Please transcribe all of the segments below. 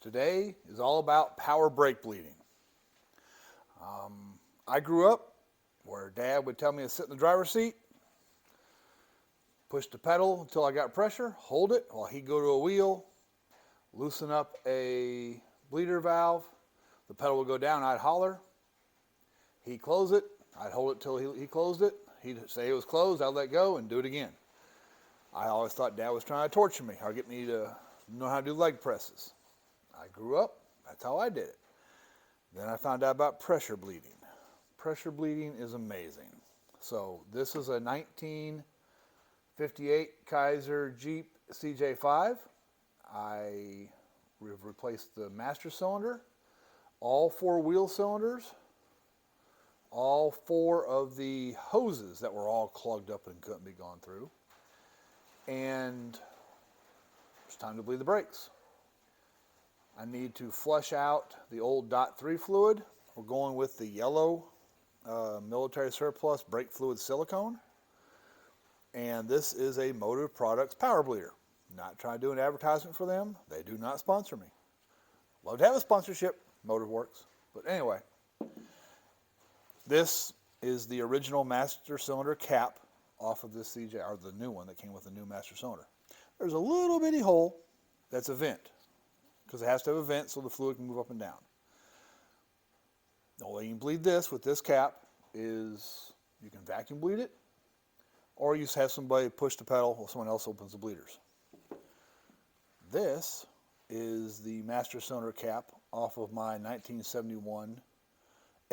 Today is all about power brake bleeding. I grew up where Dad would tell me to sit in the driver's seat, push the pedal until I got pressure, hold it while he'd go to a wheel, loosen up a bleeder valve, the pedal would go down, I'd holler, he'd close it, I'd hold it till he closed it, he'd say it was closed, I'd let go and do it again. I always thought Dad was trying to torture me or get me to know how to do leg presses. I grew up, that's how I did it. Then I found out about pressure bleeding. Pressure bleeding is amazing. So this is a 1958 Kaiser Jeep CJ5. I replaced the master cylinder, all 4 wheel cylinders, all 4 of the hoses that were all clogged up and couldn't be gone through. And it's time to bleed the brakes. I need to flush out the old .3 fluid. We're going with the yellow military surplus brake fluid silicone. And this is a Motive Products power bleeder. Not trying to do an advertisement for them. They do not sponsor me. Love to have a sponsorship, Motive Works. But anyway, this is the original master cylinder cap off of this CJ, or the new one that came with the new master cylinder. There's a little bitty hole that's a vent, because it has to have a vent so the fluid can move up and down. The only way you can bleed this with this cap is you can vacuum bleed it, or you just have somebody push the pedal while someone else opens the bleeders. This is the master cylinder cap off of my 1971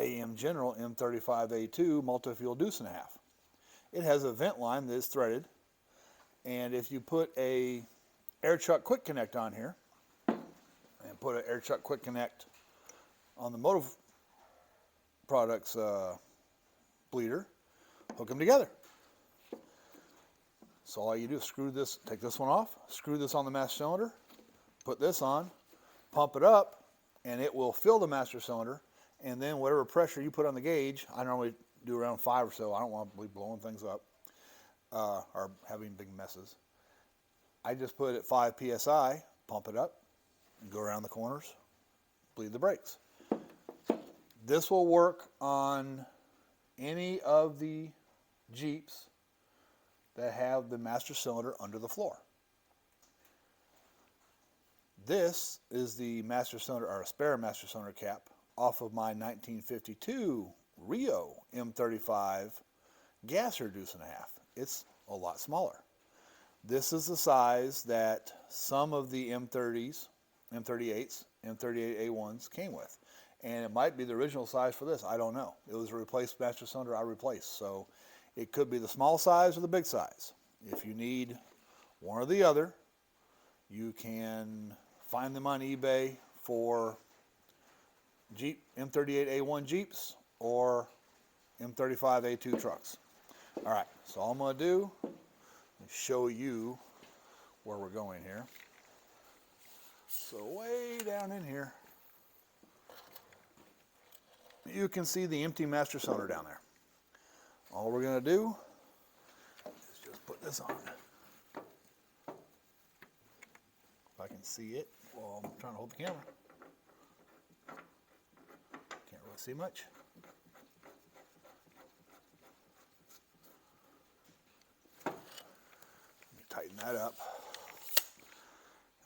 AM General M35A2 multi-fuel deuce and a half. It has a vent line that is threaded, and if you put a air chuck quick connect on here, and put an air chuck quick connect on the Motive Products bleeder, hook them together. So all you do is screw this, take this one off, screw this on the master cylinder, put this on, pump it up, and it will fill the master cylinder, and then whatever pressure you put on the gauge, I normally do around 5 or so, I don't want to be blowing things up or having big messes. I just put it at 5 psi, pump it up, go around the corners, bleed the brakes. This will work on any of the Jeeps that have the master cylinder under the floor. This is the master cylinder, or a spare master cylinder cap off of my 1952 Rio M35 gasser deuce and a half. It's a lot smaller. This is the size that some of the M30s, M38s, M38A1s came with. And it might be the original size for this, I don't know. It was a replaced master cylinder I replaced. So it could be the small size or the big size. If you need one or the other, you can find them on eBay for Jeep M38A1 Jeeps or M35A2 trucks. All right, so all I'm going to do is show you where we're going here. So way down in here, you can see the empty master cylinder down there. All we're going to do is just put this on. If I can see it while I'm trying to hold the camera. Can't really see much. Let me tighten that up,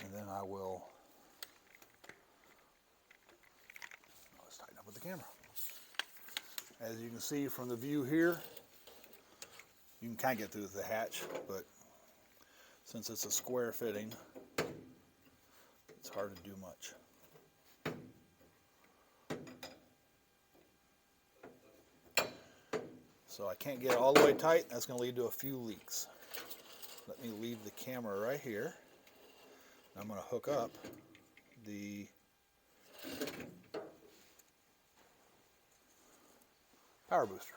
and then I will let's tighten up with the camera. As you can see from the view here, you can kind of get through the hatch, but since it's a square fitting, it's hard to do much. So I can't get it all the way tight. That's going to lead to a few leaks. Let me leave the camera right here. I'm going to hook up the power booster.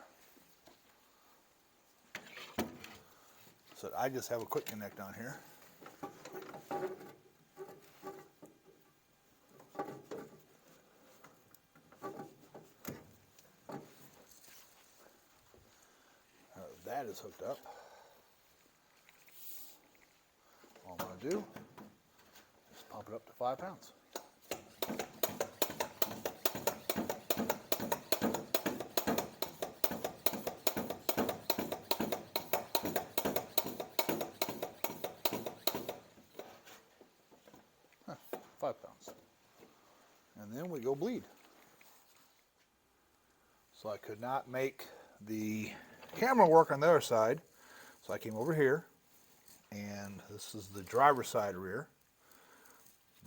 So I just have a quick connect on here. That is hooked up. All I'm going to do is pump it up to 5 pounds. and then we go bleed. So I could not make the camera work on the other side, so I came over here, and this is the driver's side rear.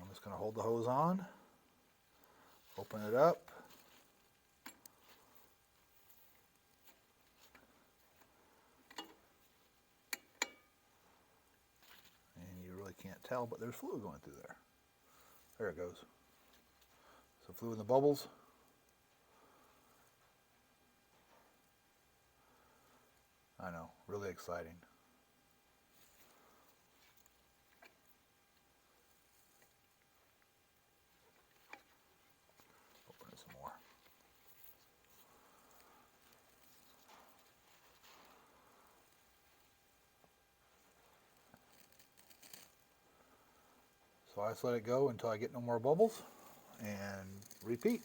I'm just going to hold the hose on, open it up, and you really can't tell, but there's fluid going through there. There it goes. So fluid in the bubbles. I know, really exciting. Open it some more. So I just let it go until I get no more bubbles and repeat.